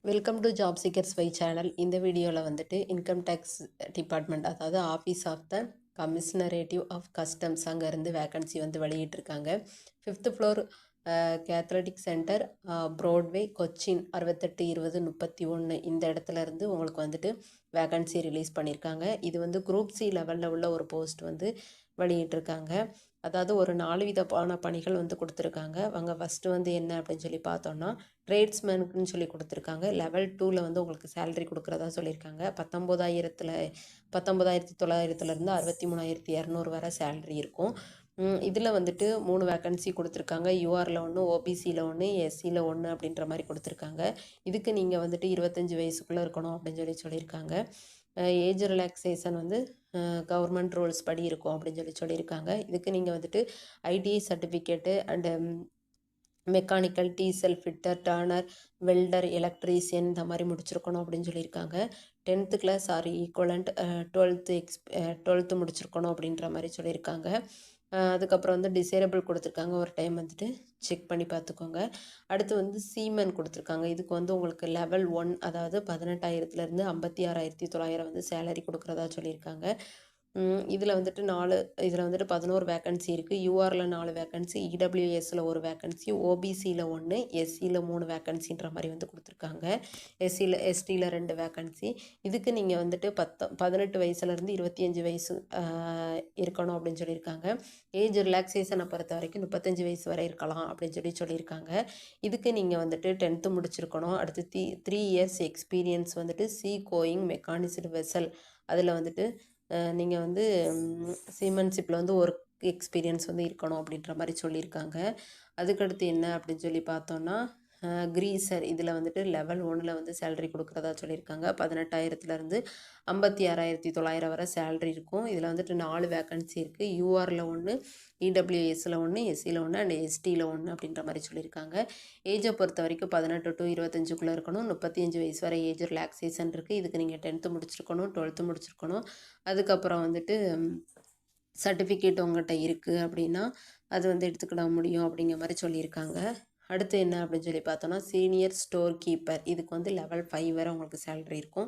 Welcome to job seekers way channel. இந்த வீடியோவில் வந்துட்டு இன்கம் டேக்ஸ் டிபார்ட்மெண்ட், அதாவது office of the commissionerate of customs, அங்கேருந்து வேக்கன்சி வந்து வெளியிட்டிருக்காங்க. 5th floor Catholic centre, Broadway, Cochin 682031 இந்த இடத்துல இருந்து உங்களுக்கு வந்துட்டு வேக்கன்சி ரிலீஸ் பண்ணியிருக்காங்க. இது வந்து குரூப் சி லெவலில் உள்ள ஒரு போஸ்ட் வந்து வெளியிட்டிருக்காங்க. அதாவது ஒரு 4 விதமான பணிகள் வந்து கொடுத்துருக்காங்க. அவங்க ஃபஸ்ட்டு வந்து என்ன அப்படின்னு சொல்லி பார்த்தோன்னா, ட்ரேட்ஸ்மேனுக்குன்னு சொல்லி கொடுத்துருக்காங்க. லெவல் 2ல் வந்து உங்களுக்கு சேலரி கொடுக்குறதா சொல்லியிருக்காங்க. 19,900லேருந்து 63,200 வரை சேலரி இருக்கும். இதில் வந்துட்டு 3 வேக்கன்சி கொடுத்துருக்காங்க. யூஆரில் 1, ஓபிசியில் 1, எஸ்சியில் 1 அப்படின்ற மாதிரி கொடுத்துருக்காங்க. இதுக்கு நீங்கள் வந்துட்டு 25 வயசுக்குள்ளே இருக்கணும் அப்படின்னு சொல்லியிருக்காங்க. ஏஜ் ரிலாக்ஸேஷன் வந்து கவர்மெண்ட் ரூல்ஸ் படி இருக்கும் அப்படின்னு சொல்லியிருக்காங்க. இதுக்கு நீங்கள் வந்துட்டு ITI certificate and mechanical, diesel fitter, turner, welder, electrician இந்த மாதிரி முடிச்சிருக்கணும் அப்படின்னு சொல்லியிருக்காங்க. 10th class R equivalent, 12th முடிச்சிருக்கணும் அப்படின்ற மாதிரி சொல்லியிருக்காங்க. அதுக்கப்புறம் வந்து டிசேரபிள் கொடுத்துருக்காங்க. ஒரு டைம் வந்துட்டு செக் பண்ணி பார்த்துக்கோங்க. அடுத்து வந்து சீமன் கொடுத்துருக்காங்க. இதுக்கு வந்து உங்களுக்கு லெவல் 1, அதாவது 18,000லேருந்து 56,900 வந்து சேலரி கொடுக்குறதா சொல்லியிருக்காங்க. இதில் வந்துட்டு 11 வேக்கன்சி இருக்குது. யூஆரில் 4 வேக்கன்சி, இடபிள்யூஎஸில் 1 வேக்கன்சி, ஓபிசியில் 1, எஸ்சியில் 3 வேக்கன்சின்ற மாதிரி வந்து கொடுத்துருக்காங்க. எஸ்டியில் 2 வேக்கன்சி. இதுக்கு நீங்கள் வந்துட்டு 18 வயசுலேருந்து 25 வயசு இருக்கணும் அப்படின்னு சொல்லியிருக்காங்க. ஏஜ் ரிலாக்ஸேஷனை பொறுத்த வரைக்கும் 35 வயசு வரை இருக்கலாம் அப்படின்னு சொல்லியிருக்காங்க. இதுக்கு நீங்கள் வந்துட்டு 10th முடிச்சிருக்கணும். அடுத்து 3 இயர்ஸ் எக்ஸ்பீரியன்ஸ் வந்துட்டு சீ கோயிங் மெக்கானிஸ்டு வெசல், அதில் வந்துட்டு நீங்கள் வந்து சீமன்ஷிப்பில் வந்து ஒர்க் எக்ஸ்பீரியன்ஸ் வந்து இருக்கணும் அப்படின்ற மாதிரி சொல்லியிருக்காங்க. அதுக்கடுத்து என்ன அப்படின்னு சொல்லி பார்த்தோன்னா, கிரீசர், இதில் வந்துட்டு லெவல் 1ல் வந்து சேலரி கொடுக்குறதா சொல்லியிருக்காங்க. 18,000லேருந்து 56,900 வரை சேலரி இருக்கும். இதில் வந்துட்டு 4 வேக்கன்சி இருக்குது. யூஆரில் 1, இடபிள்யூஎஸில் 1, எஸ்சியில் 1 அண்ட் எஸ்டியில் 1 அப்படின்ற மாதிரி சொல்லியிருக்காங்க. ஏஜை பொறுத்த வரைக்கும் 18 to 25க்குள்ளே இருக்கணும். 35 வயசு வரை ஏஜ் ரிலாக்ஸேஷன் இருக்குது. இதுக்கு நீங்கள் 10th முடிச்சிருக்கணும், 12th முடிச்சிருக்கணும். அதுக்கப்புறம் வந்துட்டு சர்டிஃபிகேட் உங்கள்கிட்ட இருக்குது அப்படின்னா அது வந்து எடுத்துக்கிட முடியும் அப்படிங்கிற மாதிரி சொல்லியிருக்காங்க. அடுத்து என்ன அப்படின்னு சொல்லி பார்த்தோன்னா, சீனியர் ஸ்டோர் கீப்பர், இதுக்கு வந்து லெவல் 5 வரை உங்களுக்கு சேலரி இருக்கும்.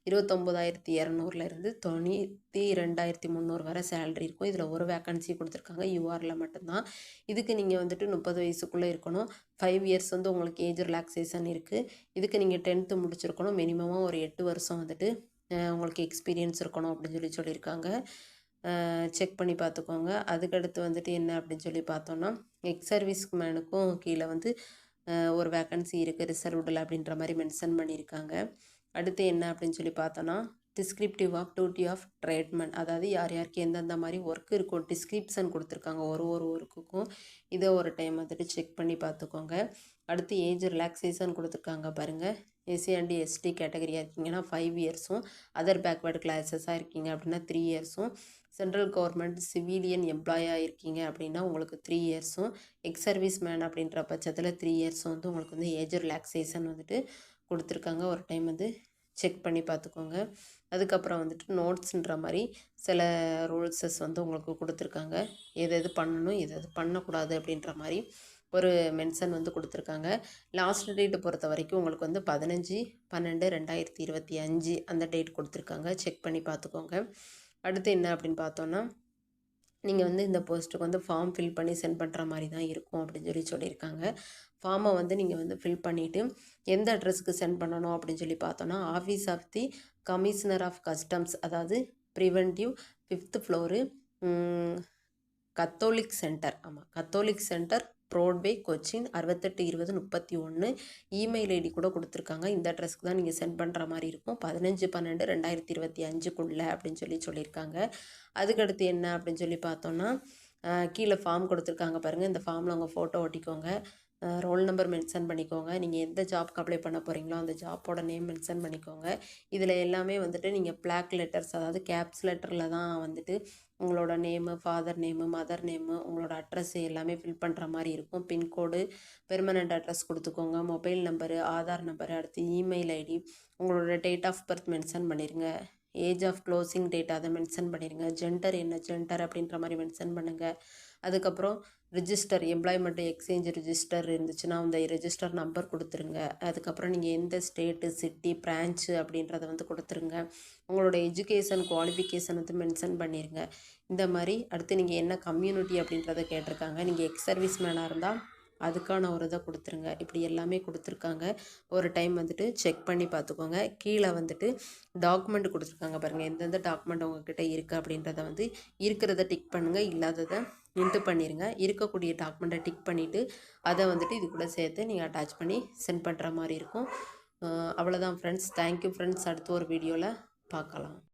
29,200லேருந்து 92,300 வரை சேலரி இருக்கும். இதில் ஒரு வேக்கன்சி கொடுத்துருக்காங்க. யூஆரில் மட்டும்தான். இதுக்கு நீங்கள் வந்துட்டு 30 வயசுக்குள்ளே இருக்கணும். 5 இயர்ஸ் வந்து உங்களுக்கு ஏஜ் ரிலாக்ஸேஷன் இருக்குது. இதுக்கு நீங்கள் 10th முடிச்சிருக்கணும். மினிமமாக ஒரு 8 வருஷம் வந்துட்டு உங்களுக்கு எக்ஸ்பீரியன்ஸ் இருக்கணும் அப்படின்னு சொல்லியிருக்காங்க. செக் பண்ணி பார்த்துக்கோங்க. அதுக்கடுத்து வந்துட்டு என்ன அப்படின்னு சொல்லி பார்த்தோன்னா, எக்ஸ் சர்வீஸ் மேனுக்கும் கீழே வந்து ஒரு வேக்கன்சி இருக்குது, ரிசர்வ்டில் அப்படின்ற மாதிரி மென்ஷன் பண்ணியிருக்காங்க. அடுத்து என்ன அப்படின்னு சொல்லி பார்த்தோன்னா, descriptive of duty of tradesman, அதாவது யார் யாருக்கு எந்தெந்த மாதிரி ஒர்க் இருக்கும் டிஸ்கிரிப்ஷன் கொடுத்துருக்காங்க ஒரு ஒர்க்குக்கும். இதை ஒரு டைம் வந்துட்டு செக் பண்ணி பார்த்துக்கோங்க. அடுத்து ஏஜ் ரிலாக்ஸேஷன் கொடுத்துருக்காங்க பாருங்கள். எஸ்சி அண்ட் எஸ்டி கேட்டகரியாக இருக்கீங்கன்னா 5 இயர்ஸும், அதர் பேக்வேர்டு கிளாஸஸாக இருக்கீங்க அப்படின்னா 3 இயர்ஸும், சென்ட்ரல் கவர்மெண்ட் சிவிலியன் எம்ப்ளாயாக இருக்கீங்க அப்படின்னா உங்களுக்கு 3 இயர்ஸும், எக்ஸ் சர்வீஸ் மேன் அப்படின்ற பட்சத்தில் 3 இயர்ஸும் வந்து உங்களுக்கு வந்து ஏஜ் ரிலாக்ஸேஷன் வந்துட்டு கொடுத்துருக்காங்க. ஒரு டைம் வந்து செக் பண்ணி பார்த்துக்கோங்க. அதுக்கப்புறம் வந்துட்டு நோட்ஸுன்ற மாதிரி சில ரூல்ஸஸ் வந்து உங்களுக்கு கொடுத்துருக்காங்க. எது பண்ணணும், எது பண்ணக்கூடாது அப்படின்ற மாதிரி ஒரு மென்ஷன் வந்து கொடுத்துருக்காங்க. லாஸ்ட் டேட்டை பொறுத்த வரைக்கும் உங்களுக்கு வந்து 15/12/2025 அந்த டேட் கொடுத்துருக்காங்க. செக் பண்ணி பார்த்துக்கோங்க. அடுத்து என்ன அப்படின்னு பார்த்தோன்னா, நீங்கள் வந்து இந்த போஸ்ட்டுக்கு வந்து ஃபார்ம் ஃபில் பண்ணி சென்ட் பண்ணுற மாதிரி தான் இருக்கும் அப்படின்னு சொல்லியிருக்காங்க. ஃபார்மை வந்து நீங்கள் வந்து ஃபில் பண்ணிவிட்டு எந்த அட்ரஸுக்கு சென்ட் பண்ணணும் அப்படின்னு சொல்லி பார்த்தோன்னா, office of the commissioner of customs, அதாவது preventive 5th floor, Catholic centre, Broadway, Cochin 682031. Email ID கூட கொடுத்துருக்காங்க. இந்த அட்ரஸ்க்கு தான் நீங்கள் சென்ட் பண்ணுற மாதிரி இருக்கும். 15/12/2025க்குள்ளே அப்படின்னு சொல்லியிருக்காங்க. அதுக்கடுத்து என்ன அப்படின்னு சொல்லி பார்த்தோன்னா, கீழே ஃபார்ம் கொடுத்துருக்காங்க பாருங்கள். இந்த ஃபார்மில் உங்கள் ஃபோட்டோ ஒட்டிக்கோங்க. ரோல் நம்பர் மென்ஷன் பண்ணிக்கோங்க. நீங்கள் எந்த ஜாப்க்கு அப்ளை பண்ண போகிறீங்களோ அந்த ஜாப்போட நேம் மென்ஷன் பண்ணிக்கோங்க. இதில் எல்லாமே வந்துட்டு நீங்கள் பிளாக் லெட்டர்ஸ், அதாவது கேப்ஸ் லெட்டரில் தான் வந்துட்டு உங்களோட name, father name, mother name, உங்களோட அட்ரஸ் எல்லாமே ஃபில் பண்ணுற மாதிரி இருக்கும். பின்கோடு, பெர்மனண்ட் அட்ரஸ் கொடுத்துக்கோங்க. மொபைல் நம்பரு, ஆதார் நம்பரு, அடுத்து இமெயில் ஐடி, உங்களோட டேட் ஆஃப் பர்த் மென்ஷன் பண்ணிடுங்க. ஏஜ் ஆஃப் க்ளோசிங் டேட் அதை மென்ஷன் பண்ணிடுங்க. ஜெண்டர் என்ன ஜெண்டர் அப்படின்ற மாதிரி மென்ஷன் பண்ணுங்கள். அதுக்கப்புறம் ரிஜிஸ்டர் எம்ப்ளாய்மெண்ட் எக்ஸ்சேஞ்ச் ரிஜிஸ்டர் இருந்துச்சுன்னா அந்த ரெஜிஸ்டர் நம்பர் கொடுத்துருங்க. அதுக்கப்புறம் நீங்கள் எந்த ஸ்டேட்டு சிட்டி பிரான்ச்சு அப்படின்றத வந்து கொடுத்துருங்க. உங்களோட எஜுகேஷன் குவாலிஃபிகேஷன் வந்து மென்ஷன் பண்ணிடுங்க. இந்த மாதிரி அடுத்து நீங்கள் என்ன கம்யூனிட்டி அப்படின்றத கேட்டிருக்காங்க. நீங்கள் எக்ஸ் சர்வீஸ் மேனாக இருந்தால் அதுக்கான ஒரு இதை கொடுத்துருங்க. இப்படி எல்லாமே கொடுத்துருக்காங்க. ஒரு டைம் வந்துட்டு செக் பண்ணி பார்த்துக்கோங்க. கீழே வந்துட்டு டாக்குமெண்ட் கொடுத்துருக்காங்க பாருங்கள். எந்தெந்த டாக்குமெண்ட் உங்ககிட்ட இருக்குது அப்படின்றத வந்து இருக்கிறத டிக் பண்ணுங்கள், இல்லாததை இன்ட்டு பண்ணிடுங்க. இருக்கக்கூடிய டாக்குமெண்ட்டை டிக் பண்ணிவிட்டு அதை வந்துட்டு இது கூட சேர்த்து நீங்கள் அட்டாச் பண்ணி சென்ட் பண்ணுற மாதிரி இருக்கும். அவ்வளோதான் ஃப்ரெண்ட்ஸ். Thank you friends. அடுத்து ஒரு வீடியோவில் பார்க்கலாம்.